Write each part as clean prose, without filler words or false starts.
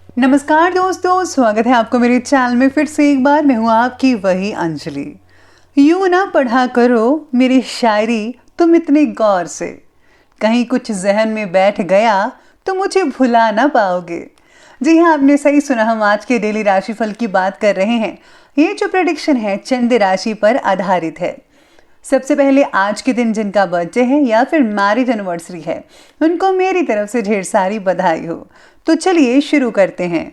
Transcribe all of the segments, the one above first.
नमस्कार दोस्तों, स्वागत है आपको मेरे चैनल में फिर से एक बार। मैं हूँ आपकी वही अंजलि। यूं ना पढ़ा करो मेरी शायरी तुम इतने गौर से, कहीं कुछ जहन में बैठ गया तो मुझे भुला ना पाओगे। जी हाँ, आपने सही सुना, हम आज के डेली राशिफल की बात कर रहे हैं। ये जो प्रेडिक्शन है चंद राशि पर आधारित है। सबसे पहले आज के दिन जिनका बर्थडे है या फिर मैरिज एनिवर्सरी है, उनको मेरी तरफ से ढेर सारी बधाई हो। तो चलिए शुरू करते हैं।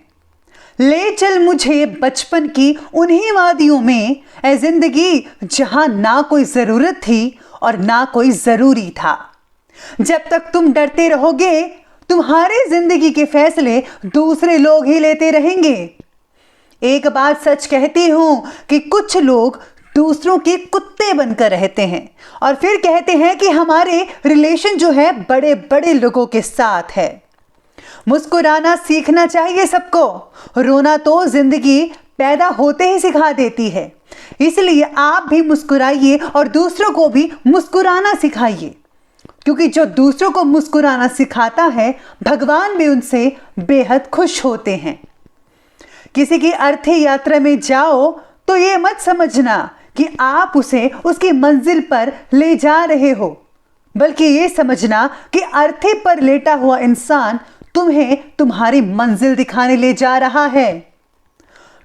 ले चल मुझे बचपन की उन्हीं वादियों में, ए जिंदगी जहां ना कोई जरूरत थी और ना कोई जरूरी था। जब तक तुम डरते रहोगे तुम्हारी जिंदगी के फैसले दूसरे लोग ही लेते रहेंगे। एक बात सच कहती हूं कि कुछ लोग दूसरों के कुत्ते बनकर रहते हैं और फिर कहते हैं कि हमारे रिलेशन जो है बड़े बड़े लोगों के साथ है। मुस्कुराना सीखना चाहिए सबको, रोना तो जिंदगी पैदा होते ही सिखा देती है। इसलिए आप भी मुस्कुराइए और दूसरों को भी मुस्कुराना सिखाइए, क्योंकि जो दूसरों को मुस्कुराना सिखाता है भगवान भी उनसे बेहद खुश होते हैं। किसी की अर्थी यात्रा में जाओ तो ये मत समझना कि आप उसे उसकी मंजिल पर ले जा रहे हो, बल्कि ये समझना कि अर्थी पर लेटा हुआ इंसान तुम्हें तुम्हारी मंजिल दिखाने ले जा रहा है।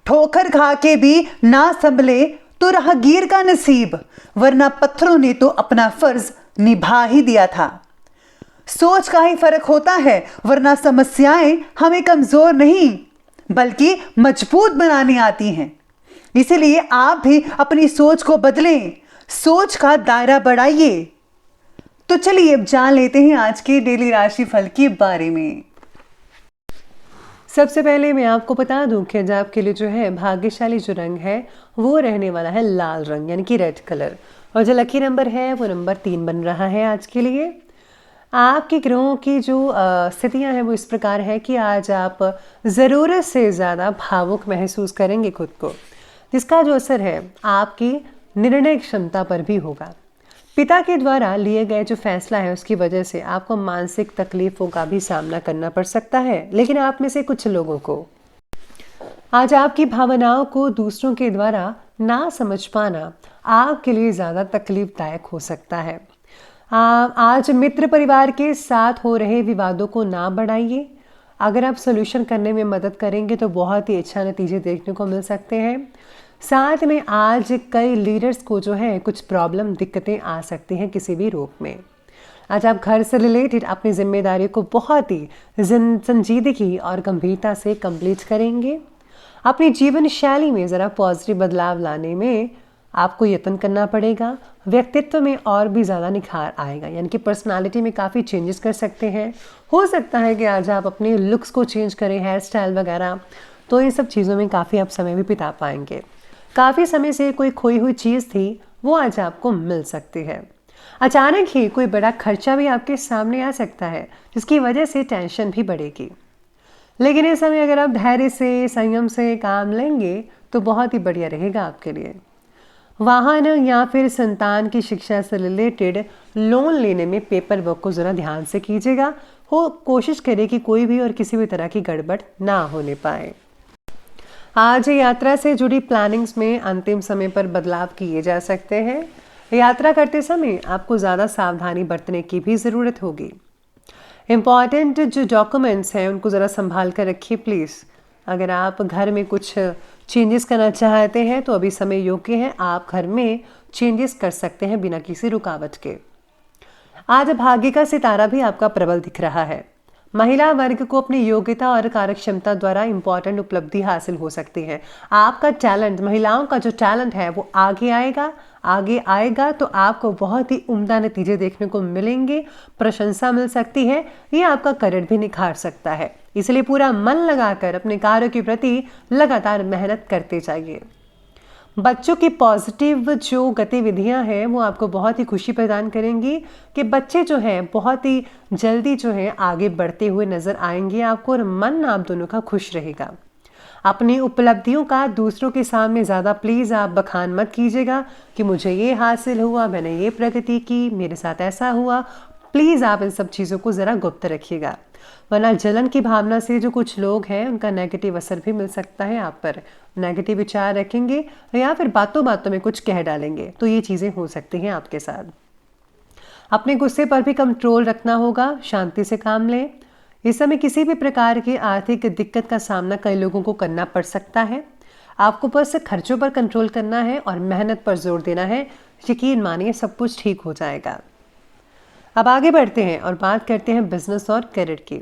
ठोकर खा के भी ना संभले तो राहगीर का नसीब, वरना पत्थरों ने तो अपना फर्ज निभा ही दिया था। सोच का ही फर्क होता है, वरना समस्याएं हमें कमजोर नहीं बल्कि मजबूत बनाने आती हैं। इसीलिए आप भी अपनी सोच को बदलें, सोच का दायरा बढ़ाइए। तो चलिए अब जान लेते हैं आज के डेली राशिफल के बारे में। सबसे पहले मैं आपको बता दूं कि आज आपके लिए जो है भाग्यशाली जो रंग है वो रहने वाला है लाल रंग, यानी कि रेड कलर। और जो लकी नंबर है वो नंबर 3 बन रहा है आज के लिए। आपके ग्रहों की जो स्थितियां हैं वो इस प्रकार है कि आज आप ज़रूरत से ज़्यादा भावुक महसूस करेंगे खुद को, जिसका जो असर है आपकी निर्णय क्षमता पर भी होगा। पिता के द्वारा लिए गए जो फैसला है उसकी वजह से आपको मानसिक तकलीफों का भी सामना करना पड़ सकता है। लेकिन आप में से कुछ लोगों को आज आपकी भावनाओं को दूसरों के द्वारा ना समझ पाना आपके लिए ज़्यादा तकलीफदायक हो सकता है। आज मित्र परिवार के साथ हो रहे विवादों को ना बढ़ाइए। अगर आप सोल्यूशन करने में मदद करेंगे तो बहुत ही अच्छा नतीजे देखने को मिल सकते हैं। साथ में आज कई लीडर्स को जो है कुछ प्रॉब्लम दिक्कतें आ सकती हैं किसी भी रूप में। आज आप घर से रिलेटेड अपनी जिम्मेदारी को बहुत ही संजीदगी और गंभीरता से कंप्लीट करेंगे। अपनी जीवन शैली में ज़रा पॉजिटिव बदलाव लाने में आपको यत्न करना पड़ेगा। व्यक्तित्व में और भी ज़्यादा निखार आएगा, यानी कि पर्सनालिटी में काफ़ी चेंजेस कर सकते हैं। हो सकता है कि आज आप अपने लुक्स को चेंज करें, हेयर स्टाइल वगैरह, तो इन सब चीज़ों में काफ़ी आप समय भी बिता पाएंगे। काफ़ी समय से कोई खोई हुई चीज़ थी वो आज आपको मिल सकती है। अचानक ही कोई बड़ा खर्चा भी आपके सामने आ सकता है, जिसकी वजह से टेंशन भी बढ़ेगी। लेकिन इस समय अगर आप धैर्य से संयम से काम लेंगे तो बहुत ही बढ़िया रहेगा आपके लिए। वाहन या फिर संतान की शिक्षा से रिलेटेड लोन लेने में पेपर वर्क को ज़रा ध्यान से कीजिएगा। कोशिश करें कि कोई भी और किसी भी तरह की गड़बड़ ना होने पाए। आज यात्रा से जुड़ी प्लानिंग्स में अंतिम समय पर बदलाव किए जा सकते हैं। यात्रा करते समय आपको ज़्यादा सावधानी बरतने की भी ज़रूरत होगी। इम्पॉर्टेंट जो डॉक्यूमेंट्स हैं उनको ज़रा संभाल कर रखिए प्लीज़। अगर आप घर में कुछ चेंजेस करना चाहते हैं तो अभी समय योग्य है, आप घर में चेंजेस कर सकते हैं बिना किसी रुकावट के। आज भाग्य का सितारा भी आपका प्रबल दिख रहा है। महिला वर्ग को अपनी योग्यता और कार्यक्षमता द्वारा इंपॉर्टेंट उपलब्धि हासिल हो सकती है। आपका टैलेंट, महिलाओं का जो टैलेंट है वो आगे आएगा तो आपको बहुत ही उम्दा नतीजे देखने को मिलेंगे, प्रशंसा मिल सकती है, ये आपका करियर भी निखार सकता है। इसलिए पूरा मन लगाकर अपने कार्यों के प्रति लगातार मेहनत करते जाइए। बच्चों की पॉजिटिव जो गतिविधियां हैं वो आपको बहुत ही खुशी प्रदान करेंगी कि बच्चे जो हैं बहुत ही जल्दी जो है आगे बढ़ते हुए नजर आएंगे आपको, और मन आप दोनों का खुश रहेगा। अपनी उपलब्धियों का दूसरों के सामने ज़्यादा प्लीज़ आप बखान मत कीजिएगा कि मुझे ये हासिल हुआ, मैंने ये प्रगति की, मेरे साथ ऐसा हुआ। प्लीज़ आप इन सब चीज़ों को ज़रा गुप्त रखिएगा, वरना जलन की भावना से जो कुछ लोग हैं उनका नेगेटिव असर भी मिल सकता है आप पर। नेगेटिव विचार रखेंगे या फिर बातों बातों में कुछ कह डालेंगे, तो ये चीज़ें हो सकती हैं आपके साथ। अपने गुस्से पर भी कंट्रोल रखना होगा, शांति से काम लें। इस समय किसी भी प्रकार की आर्थिक दिक्कत का सामना कई लोगों को करना पड़ सकता है। आपको बस खर्चों पर कंट्रोल करना है और मेहनत पर जोर देना है। यकीन मानिए सब कुछ ठीक हो जाएगा। अब आगे बढ़ते हैं और बात करते हैं बिजनेस और करियर की।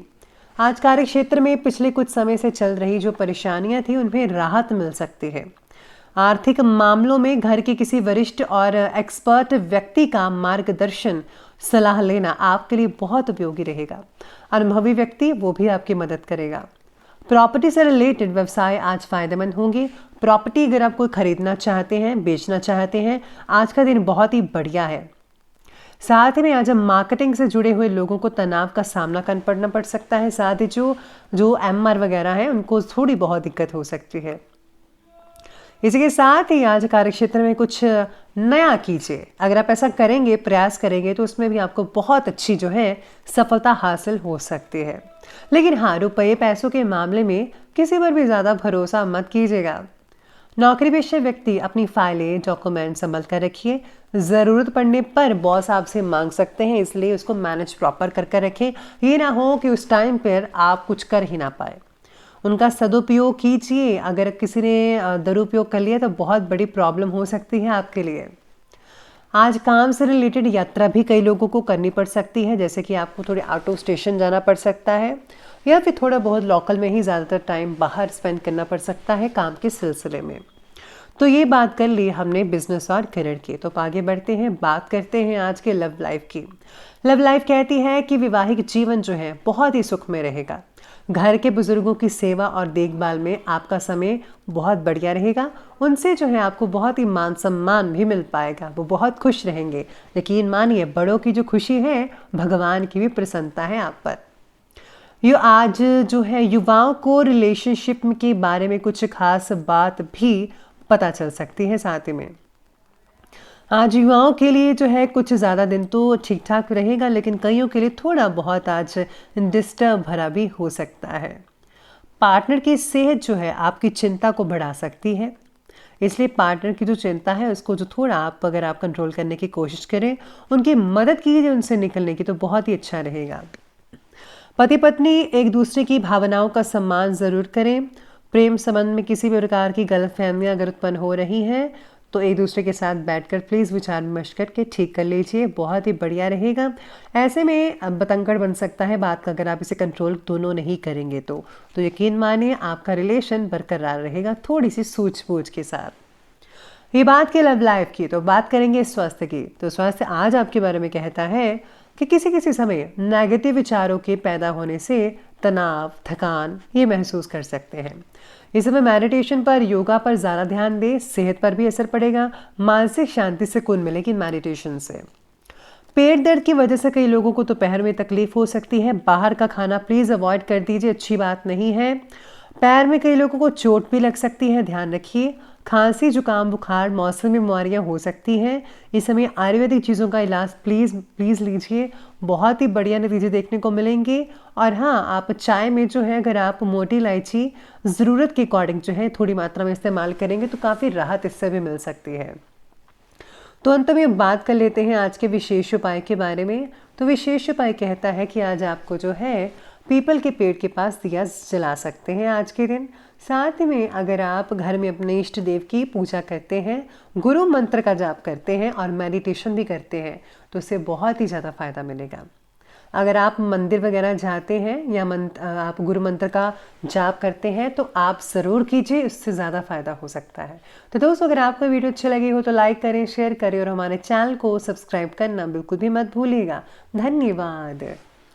आज कार्य क्षेत्र में पिछले कुछ समय से चल रही जो परेशानियां थी उनमें राहत मिल सकती है। आर्थिक मामलों में घर के किसी वरिष्ठ और एक्सपर्ट व्यक्ति का मार्गदर्शन सलाह लेना आपके लिए बहुत उपयोगी रहेगा। अनुभवी व्यक्ति वो भी आपकी मदद करेगा। प्रॉपर्टी से रिलेटेड व्यवसाय आज फायदेमंद होंगे। प्रॉपर्टी अगर आप कोई खरीदना चाहते हैं, बेचना चाहते हैं, आज का दिन बहुत ही बढ़िया है। साथ ही में आज हम मार्केटिंग से जुड़े हुए लोगों को तनाव का सामना करना पड़ सकता है। साथ ही जो एमआर वगैरह हैं उनको थोड़ी बहुत दिक्कत हो सकती है। इसी के साथ ही आज कार्यक्षेत्र में कुछ नया कीजिए। अगर आप ऐसा करेंगे, प्रयास करेंगे, तो उसमें भी आपको बहुत अच्छी जो है सफलता हासिल हो सकती है। लेकिन हाँ, रुपये पैसों के मामले में किसी पर भी ज़्यादा भरोसा मत कीजिएगा। नौकरी पेशा व्यक्ति अपनी फाइलें, डॉक्यूमेंट संभल कर रखिए। ज़रूरत पड़ने पर बॉस आपसे मांग सकते हैं, इसलिए उसको मैनेज प्रॉपर कर रखें। ये ना हो कि उस टाइम पर आप कुछ कर ही ना पाए। उनका सदुपयोग कीजिए। अगर किसी ने दुरुपयोग कर लिया तो बहुत बड़ी प्रॉब्लम हो सकती है आपके लिए। आज काम से रिलेटेड यात्रा भी कई लोगों को करनी पड़ सकती है, जैसे कि आपको थोड़े आउट ऑफ स्टेशन जाना पड़ सकता है या फिर थोड़ा बहुत लोकल में ही ज़्यादातर टाइम बाहर स्पेंड करना पड़ सकता है काम के सिलसिले में। तो ये बात कर ली हमने बिजनेस और करियर की। तो आगे बढ़ते हैं, बात करते हैं आज के लव लाइफ की। लव लाइफ कहती है कि वैवाहिक जीवन जो है बहुत ही सुखमय रहेगा। घर के बुजुर्गों की सेवा और देखभाल में आपका समय बहुत बढ़िया रहेगा। उनसे जो है आपको बहुत ही मान सम्मान भी मिल पाएगा, वो बहुत खुश रहेंगे। यकीन मानिए बड़ों की जो खुशी है, भगवान की भी प्रसन्नता है आप पर। आज जो है युवाओं को रिलेशनशिप के बारे में कुछ खास बात भी पता चल सकती है। साथ ही में आज युवाओं के लिए जो है कुछ ज़्यादा दिन तो ठीक ठाक रहेगा, लेकिन कईयों के लिए थोड़ा बहुत आज डिस्टर्ब भरा भी हो सकता है। पार्टनर की सेहत जो है आपकी चिंता को बढ़ा सकती है, इसलिए पार्टनर की जो चिंता है उसको जो थोड़ा अगर आप कंट्रोल करने की कोशिश करें, उनकी मदद कीजिए उनसे निकलने की, तो बहुत ही अच्छा रहेगा। पति पत्नी एक दूसरे की भावनाओं का सम्मान ज़रूर करें। प्रेम संबंध में किसी भी प्रकार की गलतफहमियां अगर उत्पन्न हो रही हैं तो एक दूसरे के साथ बैठकर प्लीज़ विचार विमर्श करके ठीक कर लीजिए, बहुत ही बढ़िया रहेगा। ऐसे में बतंगड़ बन सकता है बात का अगर आप इसे कंट्रोल दोनों नहीं करेंगे तो यकीन मानिए आपका रिलेशन बरकरार रहेगा, थोड़ी सी सूझबूझ के साथ। ये बात की लव लाइफ की। तो बात करेंगे स्वास्थ्य की। तो स्वास्थ्य आज आपके बारे में कहता है कि किसी समय नेगेटिव विचारों के पैदा होने से तनाव, थकान ये महसूस कर सकते हैं। इस समय मेडिटेशन पर, योगा पर ज़्यादा ध्यान दें, सेहत पर भी असर पड़ेगा। मानसिक शांति से सुकून मिलेगी मेडिटेशन से। पेट दर्द की वजह से कई लोगों को दोपहर में तकलीफ हो सकती है। बाहर का खाना प्लीज़ अवॉइड कर दीजिए, अच्छी बात नहीं है। पैर में कई लोगों को चोट भी लग सकती है, ध्यान रखिए। खांसी, जुकाम, बुखार, मौसमी बीमारियां हो सकती हैं। इस समय आयुर्वेदिक चीज़ों का इलाज प्लीज़ लीजिए, बहुत ही बढ़िया नतीजे देखने को मिलेंगे। और हाँ, आप चाय में जो है अगर आप मोटी इलायची ज़रूरत के अकॉर्डिंग जो है थोड़ी मात्रा में इस्तेमाल करेंगे तो काफ़ी राहत इससे भी मिल सकती है। तो अंत में बात कर लेते हैं आज के विशेष उपाय के बारे में। तो विशेष उपाय कहता है कि आज आपको जो है पीपल के पेड़ के पास दिया जला सकते हैं आज के दिन। साथ में अगर आप घर में अपने इष्ट देव की पूजा करते हैं, गुरु मंत्र का जाप करते हैं और मेडिटेशन भी करते हैं तो इससे बहुत ही ज़्यादा फायदा मिलेगा। अगर आप मंदिर वगैरह जाते हैं या आप गुरु मंत्र का जाप करते हैं तो आप ज़रूर कीजिए, उससे ज़्यादा फायदा हो सकता है। तो दोस्तों, अगर आपको वीडियो अच्छी लगी हो तो लाइक करें, शेयर करें और हमारे चैनल को सब्सक्राइब करना बिल्कुल भी मत भूलिएगा। धन्यवाद।